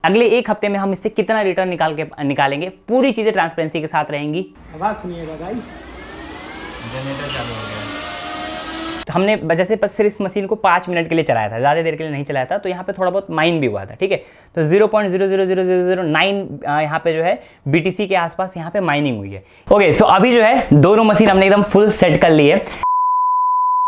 अगले एक हफ्ते में हम इससे कितना रिटर्न निकालेंगे, पूरी चीज़ें ट्रांसपेरेंसी के साथ रहेंगी। आवाज़ सुनिएगा गाइस, जनरेटर चालू हो गया। तो हमने जैसे बस सिर्फ इस मशीन को 5 मिनट के लिए चलाया था, ज़्यादा देर के लिए नहीं चलाया था, तो यहाँ पे थोड़ा बहुत माइन भी हुआ था। ठीक है, तो 0.00009 यहाँ पे जो है BTC के आसपास यहाँ पे माइनिंग हुई है। ओके, सो अभी जो है दोनों मशीन हमने एकदम फुल सेट कर ली है।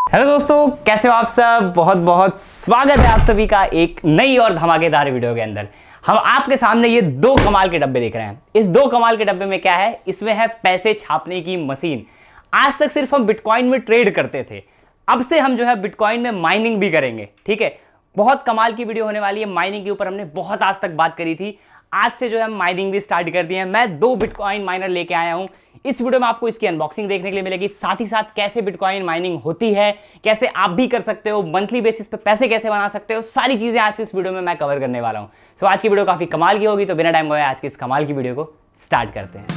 हेलो दोस्तों, कैसे हो आप सब? बहुत बहुत स्वागत है आप सभी का एक नई और धमाकेदार वीडियो के अंदर। हम आपके सामने ये दो कमाल के डब्बे देख रहे हैं। इस दो कमाल के डब्बे में क्या है? इसमें है पैसे छापने की मशीन। आज तक सिर्फ हम बिटकॉइन में ट्रेड करते थे, अब से हम जो है बिटकॉइन में माइनिंग भी करेंगे। ठीक है, बहुत कमाल की वीडियो होने वाली है। माइनिंग के ऊपर हमने बहुत आज तक बात करी थी, आज से जो है माइनिंग भी स्टार्ट कर दी है। मैं 2 बिटकॉइन माइनर लेके आया हूं। इस वीडियो में आपको इसकी अनबॉक्सिंग देखने के लिए मिलेगी, साथ ही साथ कैसे बिटकॉइन माइनिंग होती है, कैसे आप भी कर सकते हो, मंथली बेसिस पे पैसे कैसे बना सकते हो, सारी चीजें आज की इस वीडियो में मैं कवर करने वाला हूं। सो आज की वीडियो काफी कमाल की होगी, तो बिना टाइम गवाए आज की इस कमाल की वीडियो को स्टार्ट करते हैं।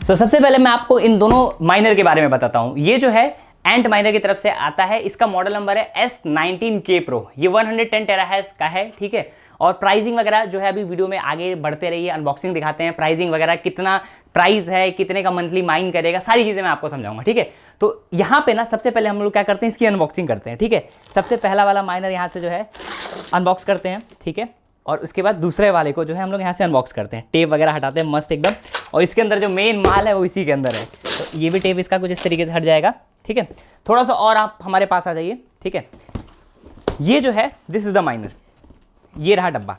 सबसे पहले मैं आपको इन दोनों माइनर के बारे में बताता हूं। ये जो है एंट माइनर की तरफ से आता है, इसका मॉडल नंबर है S19K Pro। ये 110 टेराहर्ट्ज का है। ठीक है, और प्राइसिंग वगैरह जो है अभी वीडियो में आगे बढ़ते रहिए, अनबॉक्सिंग दिखाते हैं, प्राइसिंग वगैरह कितना प्राइस है, कितने का मंथली माइन करेगा, सारी चीज़ें मैं आपको समझाऊंगा। ठीक है, तो यहाँ पे ना सबसे पहले हम लोग क्या करते हैं, इसकी अनबॉक्सिंग करते हैं। ठीक है, सबसे पहला वाला माइनर यहाँ से जो है अनबॉक्स करते हैं। ठीक है, और उसके बाद दूसरे वाले को जो है हम लोग यहाँ से अनबॉक्स करते हैं, टेप वगैरह हटाते हैं मस्त एकदम, और इसके अंदर जो मेन माल है वो इसी के अंदर है। तो ये भी टेप इसका कुछ इस तरीके से हट जाएगा। ठीक है, थोड़ा सा और आप हमारे पास आ जाइए। ठीक है, ये जो है दिस इज द माइनर, ये रहा डब्बा।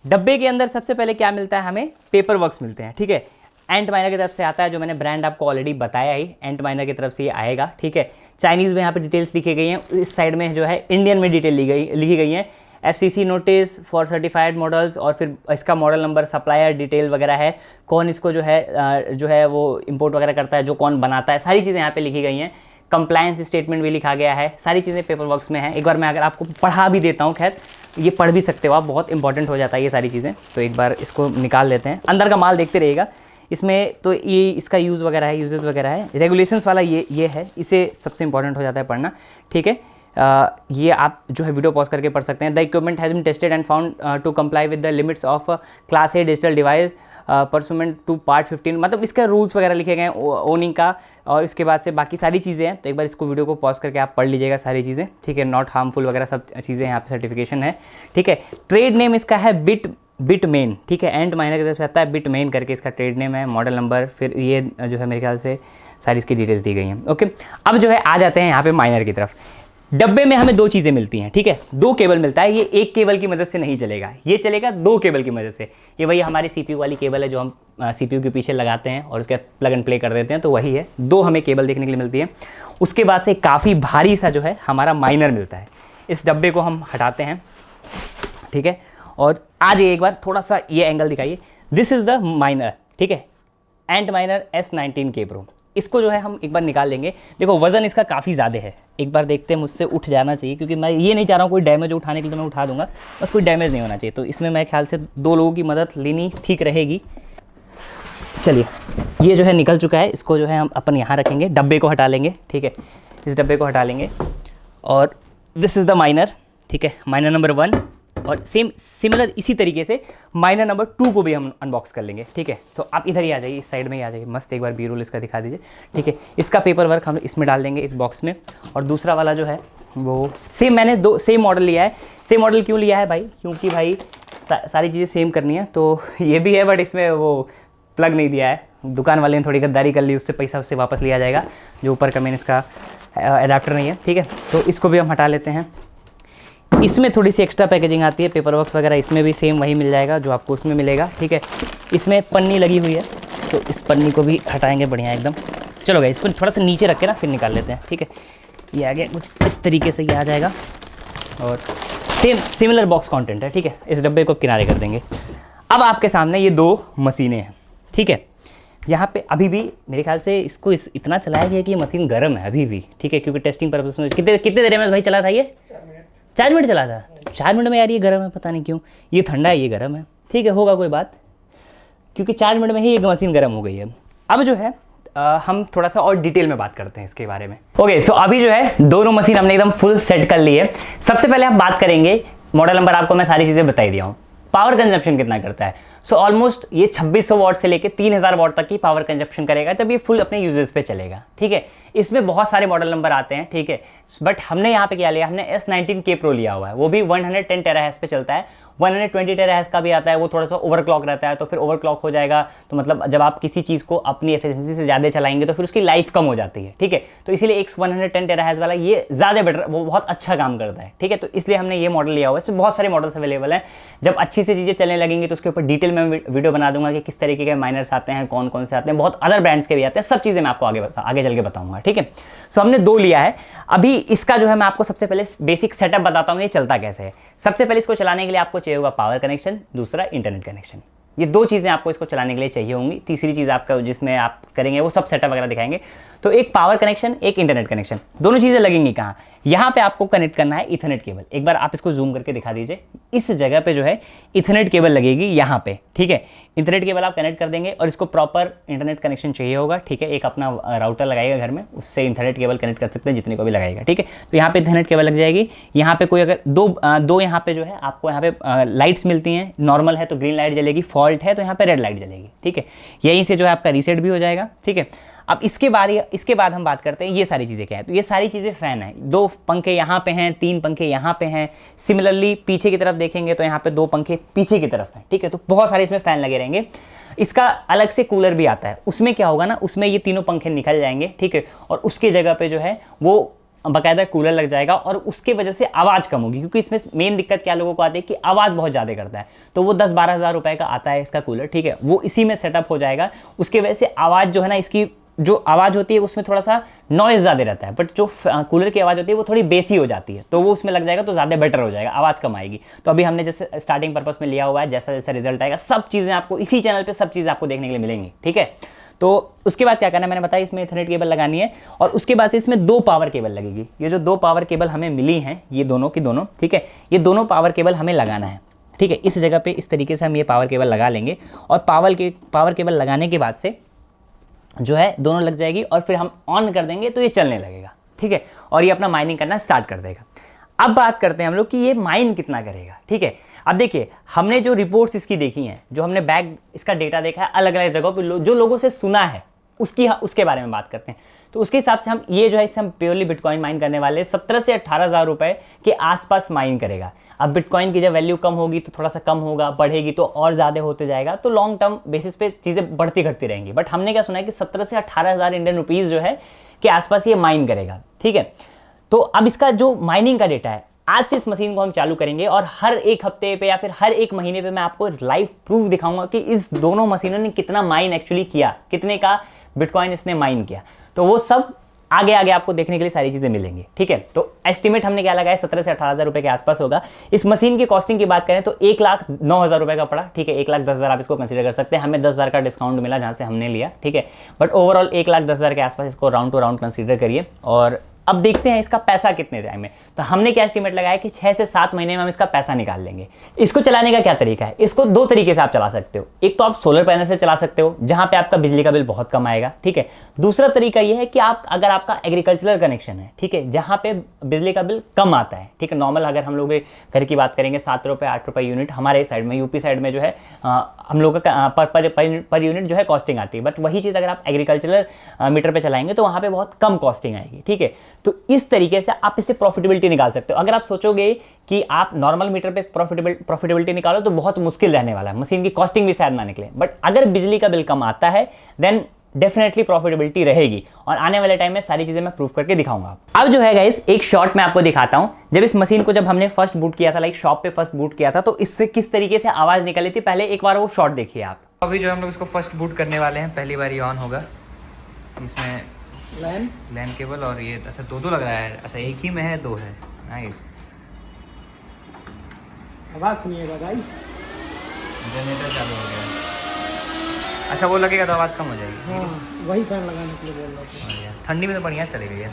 डब्बे के अंदर सबसे पहले क्या मिलता है, हमें पेपर वर्क्स मिलते हैं। ठीक है, एंट माइनर की तरफ से आता है, जो मैंने ब्रांड आपको ऑलरेडी बताया ही, एंट माइनर की तरफ से ये आएगा। ठीक है, चाइनीज़ में यहाँ पे डिटेल्स लिखी गई हैं, इस साइड में जो है इंडियन में डिटेल लिखी गई है। FCC notice for certified models, और फिर इसका मॉडल नंबर, सप्लायर डिटेल वगैरह है, कौन इसको जो है वो इंपोर्ट वगैरह करता है, जो कौन बनाता है, सारी चीज़ें यहाँ पे लिखी गई हैं। कंप्लायंस स्टेटमेंट भी लिखा गया है, सारी चीज़ें पेपर वर्क्स में है। एक बार मैं अगर आपको पढ़ा भी देता हूँ, खैर ये पढ़ भी सकते हो आप, बहुत इंपॉर्टेंट हो जाता है ये सारी चीज़ें। तो एक बार इसको निकाल लेते हैं, अंदर का माल देखते रहिएगा। इसमें तो ये इसका यूज़ वगैरह है, यूजेस वगैरह है, रेगुलेशंस वाला ये है, इसे सबसे इंपॉर्टेंट हो जाता है पढ़ना। ठीक है, ये आप जो है वीडियो पॉज करके पढ़ सकते हैं। The equipment has been tested and found to comply with the limits of class A digital device pursuant to part 15, मतलब इसका रूल्स वगैरह लिखे गए हैं ओनिंग का, और इसके बाद से बाकी सारी चीज़ें हैं। तो एक बार इसको वीडियो को पॉज करके आप पढ़ लीजिएगा सारी चीज़ें। ठीक है, नॉट हार्मफुल वगैरह सब चीज़ें यहाँ पे सर्टिफिकेशन है। ठीक है, ट्रेड नेम इसका है बिटमेन। ठीक है, एंट माइनर की तरफ से आता है, बिटमेन करके इसका ट्रेड नेम है, मॉडल नंबर, फिर ये जो है मेरे ख्याल से सारी इसकी डिटेल्स दी गई हैं। ओके, अब जो है आ जाते हैं यहाँ पे माइनर की तरफ। डब्बे में हमें 2 चीज़ें मिलती हैं। ठीक है, 2 केबल मिलता है। ये एक केबल की मदद से नहीं चलेगा, ये चलेगा 2 केबल की मदद से। ये वही हमारी CPU वाली केबल है जो हम CPU के पीछे लगाते हैं और उसके प्लग एंड प्ले कर देते हैं, तो वही है। 2 हमें केबल देखने के लिए मिलती है। उसके बाद से काफ़ी भारी सा जो है हमारा माइनर मिलता है। इस डब्बे को हम हटाते हैं। ठीक है, और आ जाइए एक बार, थोड़ा सा ये एंगल दिखाइए। This is the minor. ठीक है, एंट माइनर S19K Pro। इसको जो है हम एक बार निकाल लेंगे। देखो वज़न इसका काफ़ी ज़्यादा है, एक बार देखते हैं, मुझसे उठ जाना चाहिए, क्योंकि मैं ये नहीं चाह रहा हूँ कोई डैमेज उठाने के लिए, तो मैं उठा दूंगा, बस कोई डैमेज नहीं होना चाहिए। तो इसमें मेरे ख्याल से 2 लोगों की मदद लेनी ठीक रहेगी। चलिए, ये जो है निकल चुका है, इसको जो है हम अपन यहाँ रखेंगे, डब्बे को हटा लेंगे। ठीक है, इस डब्बे को हटा लेंगे, और दिस इज़ द माइनर। ठीक है, माइनर नंबर 1, और सिमिलर इसी तरीके से माइनर नंबर 2 को भी हम अनबॉक्स कर लेंगे। ठीक है, तो आप इधर ही आ जाइए, इस साइड में ही आ जाइए, मस्त एक बार बी रोल इसका दिखा दीजिए। ठीक है, इसका पेपर वर्क हम इसमें डाल देंगे, इस बॉक्स में। और दूसरा वाला जो है वो सेम, मैंने 2 सेम मॉडल लिया है। सेम मॉडल क्यों लिया है भाई? क्योंकि भाई सारी चीज़ें सेम करनी है। तो ये भी है, बट इसमें वो प्लग नहीं दिया है, दुकान वाले ने थोड़ी गद्दारी कर ली, उससे पैसा उससे वापस लिया जाएगा, जो ऊपर का मेन इसका एडाप्टर नहीं है। ठीक है, तो इसको भी हम हटा लेते हैं। इसमें थोड़ी सी एक्स्ट्रा पैकेजिंग आती है, पेपर वर्क्स वगैरह इसमें भी सेम वही मिल जाएगा जो आपको उसमें मिलेगा। ठीक है, इसमें पन्नी लगी हुई है, तो इस पन्नी को भी हटाएंगे बढ़िया एकदम। चलो भाई, इसको थोड़ा सा नीचे रख के ना फिर निकाल लेते हैं। ठीक है, ये आ गया कुछ इस तरीके से, ये आ जाएगा, और सिमिलर बॉक्स कंटेंट है। ठीक है, इस डब्बे को किनारे कर देंगे। अब आपके सामने ये 2 मशीनें हैं। ठीक है, यहाँ पे अभी भी मेरे ख्याल से इसको इतना चलाया गया कि ये मशीन गर्म है अभी भी। ठीक है, क्योंकि टेस्टिंग पर्पज में कितने देर में भाई चला था ये? 4 मिनट चला था। 4 मिनट में यार ये गर्म है, पता नहीं क्यों। ये ठंडा है, ये गर्म है। ठीक है, होगा कोई बात, क्योंकि 4 मिनट में ही एक मशीन गर्म हो गई है। अब जो है हम थोड़ा सा और डिटेल में बात करते हैं इसके बारे में। ओके, सो अभी जो है दोनों मशीन हमने एकदम फुल सेट कर ली है। सबसे पहले हम बात करेंगे, मॉडल नंबर आपको मैं सारी चीज़ें बता दिया हूँ, पावर कंजप्शन कितना करता है। सो ऑलमोस्ट ये 2600 वॉट से लेके 3000 वॉट तक की पावर कंजप्शन करेगा जब ये फुल अपने यूजेस पे चलेगा। ठीक है, इसमें बहुत सारे मॉडल नंबर आते हैं। ठीक है, बट हमने यहाँ पे क्या लिया, हमने S19K Pro लिया हुआ है, वो भी 110 टेराहर्ट्ज पे चलता है। 120 टेराहर्ट्ज का भी आता है, वो थोड़ा सा ओवरक्लॉक रहता है, तो फिर ओवरक्लॉक हो जाएगा, तो मतलब जब आप किसी चीज़ को अपनी एफिशिएंसी से ज़्यादा चलाएंगे तो फिर उसकी लाइफ कम हो जाती है। ठीक है, तो इसीलिए एक 110 टेराहर्ट्ज वाला ये ज़्यादा बेटर, वो बहुत अच्छा काम करता है। ठीक है, तो इसलिए हमने ये मॉडल लिया हुआ है। इसमें बहुत सारे मॉडल्स अवेलेबल हैं। जब अच्छी से चीज़ें चलने लगेंगी तो उसके ऊपर डिटेल में वीडियो बना दूंगा कि किस तरीके के माइनर्स आते हैं, कौन कौन से आते हैं, बहुत अदर ब्रांड्स के भी आते हैं, सब चीज़ें मैं आपको आगे चल के बताऊंगा। ठीक है, सो हमने 2 लिया है। अभी इसका जो है मैं आपको सबसे पहले बेसिक सेटअप बताता हूँ ये चलता कैसे है। सबसे पहले इसको चलाने के लिए आपको चाहिए होगा पावर कनेक्शन, दूसरा इंटरनेट कनेक्शन। ये 2 चीज़ें आपको इसको चलाने के लिए चाहिए होंगी। तीसरी चीज़ आपका जिसमें आप करेंगे वो सब सेटअप वगैरह दिखाएंगे। तो एक पावर कनेक्शन, एक इंटरनेट कनेक्शन, दोनों चीज़ें लगेंगी कहाँ, यहाँ पे आपको कनेक्ट करना है इथरनेट केबल। एक बार आप इसको जूम करके दिखा दीजिए, इस जगह पे जो है इथरनेट केबल लगेगी यहाँ पे। ठीक है, इंटरनेट केबल आप कनेक्ट कर देंगे और इसको प्रॉपर इंटरनेट कनेक्शन चाहिए होगा। ठीक है, एक अपना राउटर लगाएगा घर में, उससे इंटरनेट केबल कनेक्ट कर सकते हैं जितने को भी लगाएगा। ठीक है, तो यहाँ पे इंटरनेट केबल लग जाएगी। यहाँ पे कोई अगर दो यहाँ पे जो है आपको यहाँ पे लाइट्स मिलती हैं, नॉर्मल है तो ग्रीन लाइट जलेगी, फॉल्ट है तो यहाँ पे रेड लाइट जलेगी। ठीक है, यहीं से जो है आपका रीसेट भी हो जाएगा। ठीक है, अब इसके बाद हम बात करते हैं ये सारी चीज़ें क्या है। तो ये सारी चीज़ें फ़ैन है, 2 पंखे यहाँ पे हैं, 3 पंखे यहाँ पे हैं। सिमिलरली पीछे की तरफ देखेंगे तो यहाँ पे 2 पंखे पीछे की तरफ हैं। ठीक है, तो बहुत सारे इसमें फ़ैन लगे रहेंगे। इसका अलग से कूलर भी आता है, उसमें क्या होगा ना, उसमें ये तीनों पंखे निकल जाएंगे। ठीक है, और उसकी जगह पे जो है वो बाकायदा कूलर लग जाएगा और उसके वजह से आवाज़ कम होगी, क्योंकि इसमें मेन दिक्कत क्या लोगों को आती है कि आवाज़ बहुत ज़्यादा करता है। तो वो 10-12 हज़ार रुपये का आता है इसका कूलर। ठीक है, वो इसी में सेटअप हो जाएगा। उसके वजह से आवाज़ जो है ना, इसकी जो आवाज़ होती है उसमें थोड़ा सा नॉइज़ ज़्यादा रहता है, बट जो कूलर की आवाज़ होती है वो थोड़ी बेसी हो जाती है, तो वो उसमें लग जाएगा तो ज़्यादा बेटर हो जाएगा, आवाज़ कम आएगी। तो अभी हमने जैसे स्टार्टिंग पर्पस में लिया हुआ है, जैसा जैसा रिजल्ट आएगा सब चीज़ें आपको इसी चैनल पे सब चीज़ें आपको देखने के लिए मिलेंगी। ठीक है, तो उसके बाद क्या करना है, मैंने बताया इसमें इथरनेट केबल लगानी है और उसके बाद से इसमें 2 पावर केबल लगेगी। ये जो 2 पावर केबल हमें मिली हैं, ये दोनों की दोनों, ठीक है, ये दोनों पावर केबल हमें लगाना है। ठीक है, इस जगह पे इस तरीके से हम ये पावर केबल लगा लेंगे और पावर केबल लगाने के बाद से जो है दोनों लग जाएगी और फिर हम ऑन कर देंगे तो ये चलने लगेगा। ठीक है, और ये अपना माइनिंग करना स्टार्ट कर देगा। अब बात करते हैं हम लोग कि ये माइन कितना करेगा। ठीक है, अब देखिए हमने जो रिपोर्ट्स इसकी देखी हैं, जो हमने बैक इसका डेटा देखा है अलग अलग जगहों पे, जो लोगों से सुना है उसके बारे में बात करते हैं। तो उसके हिसाब से हम ये जो है इससे हम प्योरली बिटकॉइन माइन करने वाले 17 से 18 हज़ार रुपये के आसपास माइन करेगा। अब बिटकॉइन की जब वैल्यू कम होगी तो थोड़ा सा कम होगा, बढ़ेगी तो और ज़्यादा होते जाएगा, तो लॉन्ग टर्म बेसिस पे चीज़ें बढ़ती घटती रहेंगी। बट हमने क्या सुना है कि 17 से 18 हज़ार इंडियन रुपीज़ जो है के आसपास ये माइन करेगा। ठीक है, तो अब इसका जो माइनिंग का डेटा है, आज से इस मशीन को हम चालू करेंगे और हर एक हफ्ते पे या फिर हर एक महीने पे मैं आपको लाइव प्रूफ दिखाऊंगा कि इस दोनों मशीनों ने कितना माइन एक्चुअली किया, कितने का बिटकॉइन इसने माइन किया। तो वो सब आगे आगे आपको देखने के लिए सारी चीज़ें मिलेंगी। ठीक है, तो एस्टिमेट हमने क्या लगाया 17 से 18 हज़ार रुपये के आसपास होगा। इस मशीन की कॉस्टिंग की बात करें तो 1,09,000 रुपये का पड़ा। ठीक है, 1,10,000 आप इसको कंसीडर कर सकते हैं। हमें 10,000 का डिस्काउंट मिला जहाँ से हमने लिया। ठीक है, बट ओवरऑल 1,10,000 के आसपास इसको राउंड टू राउंड कंसीडर करिए। और अब देखते हैं इसका पैसा कितने टाइम में। तो हमने क्या एस्टिमेट लगाया कि 6 से 7 महीने में हम इसका पैसा निकाल लेंगे। इसको चलाने का क्या तरीका है, इसको 2 तरीके से आप चला सकते हो। एक तो आप सोलर पैनल से चला सकते हो जहां पे आपका बिजली का बिल बहुत कम आएगा। ठीक है, दूसरा तरीका यह है कि अगर आपका एग्रीकल्चरल कनेक्शन है, ठीक है, जहां पे बिजली का बिल कम आता है। ठीक है, नॉर्मल अगर हम लोग घर की बात करेंगे 7 रुपये 8 रुपये यूनिट, हमारे साइड में यूपी साइड में जो है हम लोग का पर यूनिट जो है कॉस्टिंग आती है। बट वही चीज़ अगर आप एग्रीकल्चरल मीटर पर चलाएंगे तो वहाँ पर बहुत कम कॉस्टिंग आएगी। ठीक है, तो इस तरीके से आप इससे प्रॉफिटेबिलिटी निकाल सकते हो। अगर आप सोचोगे कि आप नॉर्मल मीटर पे प्रॉफिटेबिलिटी निकालो तो बहुत मुश्किल रहने वाला है, मशीन की कॉस्टिंग भी शायद ना निकले। बट अगर बिजली का बिल कम आता है देन डेफिनेटली प्रॉफिटेबिलिटी रहेगी और आने वाले टाइम में सारी चीजें मैं प्रूफ करके दिखाऊंगा। अब जो है गाइस एक शॉट मैं आपको दिखाता हूं। जब इस मशीन को जब हमने फर्स्ट बूट किया था, लाइक शॉप पे फर्स्ट बूट किया था, तो इससे किस तरीके से आवाज निकली थी, पहले एक बार वो शॉट देखिए आप। अभी जो हम लोग इसको फर्स्ट बूट करने वाले हैं, पहली बार ये ऑन होगा। इसमें लैन केबल और ये अच्छा 2 लग रहा है। अच्छा एक ही में है, 2 है। नाइस, आवाज सुनिएगा गाइस। जनरेटर चालू हो गया। अच्छा वो लगेगा तो आवाज़ कम हो जाएगी। हाँ, वही फैन लगाने के लिए बोल रहा था। ठंडी में तो बढ़िया चलेगी यार।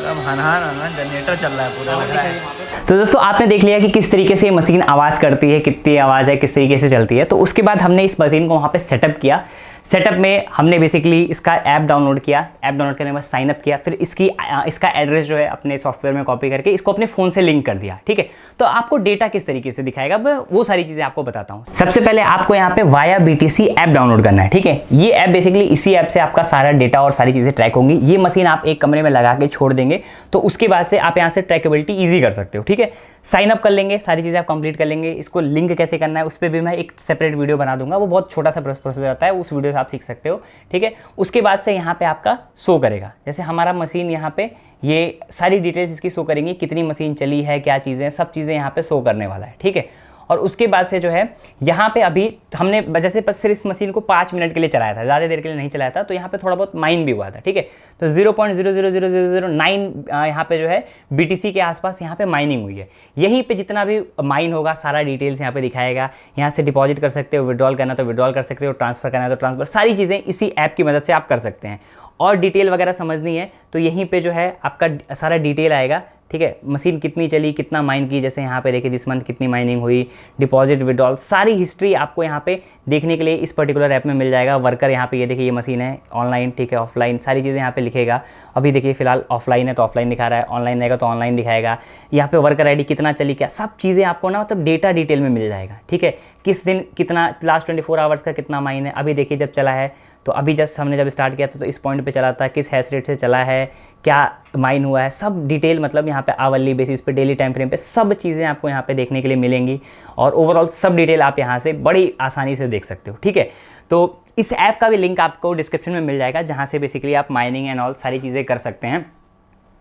एकदम हनहन जनरेटर चल रहा है पूरा लग रहा है। तो दोस्तों आपने देख लिया कि किस तरीके से मशीन आवाज़ करती है, कितनी आवाज़ है, किस तरीके से चलती है। तो उसके बाद हमने इस मशीन को वहाँ पे सेटअप किया। सेटअप में हमने बेसिकली इसका ऐप डाउनलोड किया। ऐप डाउनलोड करने के बाद साइन अप किया, फिर इसका एड्रेस जो है अपने सॉफ्टवेयर में कॉपी करके इसको अपने फ़ोन से लिंक कर दिया। ठीक है, तो आपको डेटा किस तरीके से दिखाएगा वो सारी चीज़ें आपको बताता हूँ। सबसे पहले आपको यहाँ पे वाया BTC ऐप डाउनलोड करना है। ठीक है, ये ऐप बेसिकली इसी ऐप से आपका सारा डेटा और सारी चीज़ें ट्रैक होंगी। ये मशीन आप एक कमरे में लगा के छोड़ देंगे तो उसके बाद से आप यहाँ से ट्रैकेबिलिटी ईजी कर सकते हो। ठीक है, साइन अप कर लेंगे, सारी चीज़ें आप कंप्लीट कर लेंगे। इसको लिंक कैसे करना है उस पर भी मैं एक सेपरेट वीडियो बना दूंगा, वो बहुत छोटा सा प्रोसेस रहता है, उस वीडियो से आप सीख सकते हो। ठीक है, उसके बाद से यहाँ पे आपका शो करेगा, जैसे हमारा मशीन यहाँ पे ये सारी डिटेल्स इसकी शो करेंगी, कितनी मशीन चली है, क्या चीज़ें, सब चीज़ें यहाँ पे शो करने वाला है। ठीक है, और उसके बाद से जो है यहाँ पे अभी हमने जैसे सिर्फ इस मशीन को 5 मिनट के लिए चलाया था, ज़्यादा देर के लिए नहीं चलाया था, तो यहाँ पे थोड़ा बहुत माइन भी हुआ था। ठीक है, तो 0.0000009 यहाँ पे जो है BTC के आसपास यहाँ पे माइनिंग हुई है। यहीं पे जितना भी माइन होगा सारा डिटेल्स यहाँ पे दिखाएगा। यहाँ से डिपॉजिट कर सकते हो, विड्रॉल करना तो विड्रॉल कर सकते हो, ट्रांसफर करना है तो ट्रांसफर, सारी चीज़ें इसी ऐप की मदद से आप कर सकते हैं। और डिटेल वगैरह समझनी है तो यहीं पे जो है आपका सारा डिटेल आएगा। ठीक है, मशीन कितनी चली, कितना माइन की, जैसे यहाँ पे देखिए दिस मंथ कितनी माइनिंग हुई, डिपॉजिट, विड्रॉल, सारी हिस्ट्री आपको यहाँ पे देखने के लिए इस पर्टिकुलर ऐप में मिल जाएगा। वर्कर यहाँ पे ये देखिए, ये मशीन है ऑनलाइन, ठीक है, ऑफलाइन, सारी चीज़ें यहाँ पे लिखेगा। अभी देखिए फिलहाल ऑफलाइन है तो ऑफलाइन दिखा रहा है, ऑनलाइन रहेगा तो ऑनलाइन दिखाएगा। यहाँ पे वर्कर ID कितना चली, क्या, सब चीज़ें आपको ना मतलब डेटा डिटेल में मिल जाएगा। ठीक है, किस दिन कितना, लास्ट 24 आवर्स का कितना माइन है, अभी देखिए जब चला है तो अभी जस्ट हमने जब स्टार्ट किया था तो इस पॉइंट पे चला था, किस हैश रेट से चला है, क्या माइन हुआ है, सब डिटेल मतलब यहाँ पे आवरली बेसिस पे, डेली टाइम फ्रेम पे सब चीज़ें आपको यहाँ पे देखने के लिए मिलेंगी। और ओवरऑल सब डिटेल आप यहाँ से बड़ी आसानी से देख सकते हो। ठीक है, तो इस ऐप का भी लिंक आपको डिस्क्रिप्शन में मिल जाएगा, जहाँ से बेसिकली आप माइनिंग एंड ऑल सारी चीज़ें कर सकते हैं।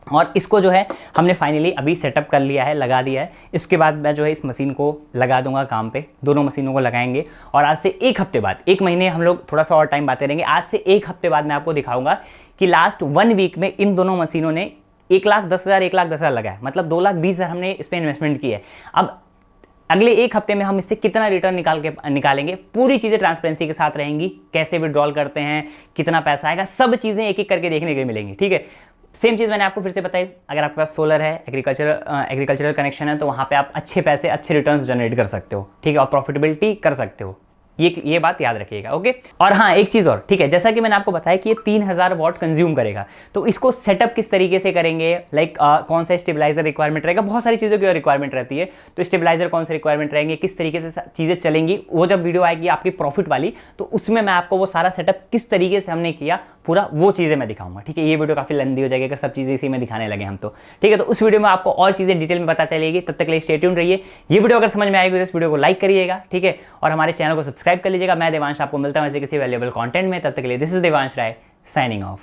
और इसको जो है हमने फाइनली अभी सेटअप कर लिया है, लगा दिया है। इसके बाद मैं जो है इस मशीन को लगा दूंगा काम पे, दोनों मशीनों को लगाएंगे। और आज से 1 हफ्ते बाद, 1 महीने हम लोग थोड़ा सा और टाइम बातें रहेंगे, आज से 1 हफ्ते बाद मैं आपको दिखाऊंगा कि लास्ट 1 वीक में इन दोनों मशीनों ने 1,10,000 1,10,000 लगाया, मतलब 2,20,000 हमने इस पर इन्वेस्टमेंट की है। अब अगले 1 हफ्ते में हम इससे कितना रिटर्न निकालेंगे, पूरी चीज़ें ट्रांसपेरेंसी के साथ रहेंगी। कैसे विड्रॉल करते हैं, कितना पैसा आएगा, सब चीज़ें एक एक करके देखने के लिए मिलेंगी। ठीक है, सेम चीज़ मैंने आपको फिर से बताई, अगर आपके पास सोलर है, एग्रीकल्चरल कनेक्शन है, तो वहाँ पे आप अच्छे पैसे, अच्छे रिटर्न्स जनरेट कर सकते हो। ठीक है, और प्रॉफिटेबिलिटी कर सकते हो, ये बात याद रखिएगा। ओके, और हाँ एक चीज़ और, ठीक है, जैसा कि मैंने आपको बताया कि ये 3000 वॉट कंज्यूम करेगा, तो इसको सेटअप किस तरीके से करेंगे, लाइक कौन सा स्टेबलाइजर रिक्वायरमेंट रहेगा, बहुत सारी चीज़ों की रिक्वायरमेंट रहती है, तो स्टेबलाइजर कौन से रिक्वायरमेंट रहेंगे, किस तरीके से चीज़ें चलेंगी, वो जब वीडियो आएगी आपकी प्रॉफिट वाली, तो उसमें मैं आपको वो सारा सेटअप किस तरीके से हमने किया पूरा वो चीज़ें मैं दिखाऊंगा। ठीक है, ये वीडियो काफ़ी लंबी हो जाएगी अगर सब चीज़ें इसी में दिखाने लगे हम तो। ठीक है, तो उस वीडियो में आपको और चीज़ें डिटेल में पता चलेगी, तब तक के लिए स्टे ट्यून्ड रहिए। ये वीडियो अगर समझ में आएगी तो इस वीडियो को लाइक करिएगा। ठीक है, और हमारे चैनल को सब्सक्राइब कर लीजिएगा। मैं देवांश आपको मिलता हूँ ऐसे किसी वैल्यूएबल कंटेंट में, तब तक के लिए this is Devansh Rai signing of.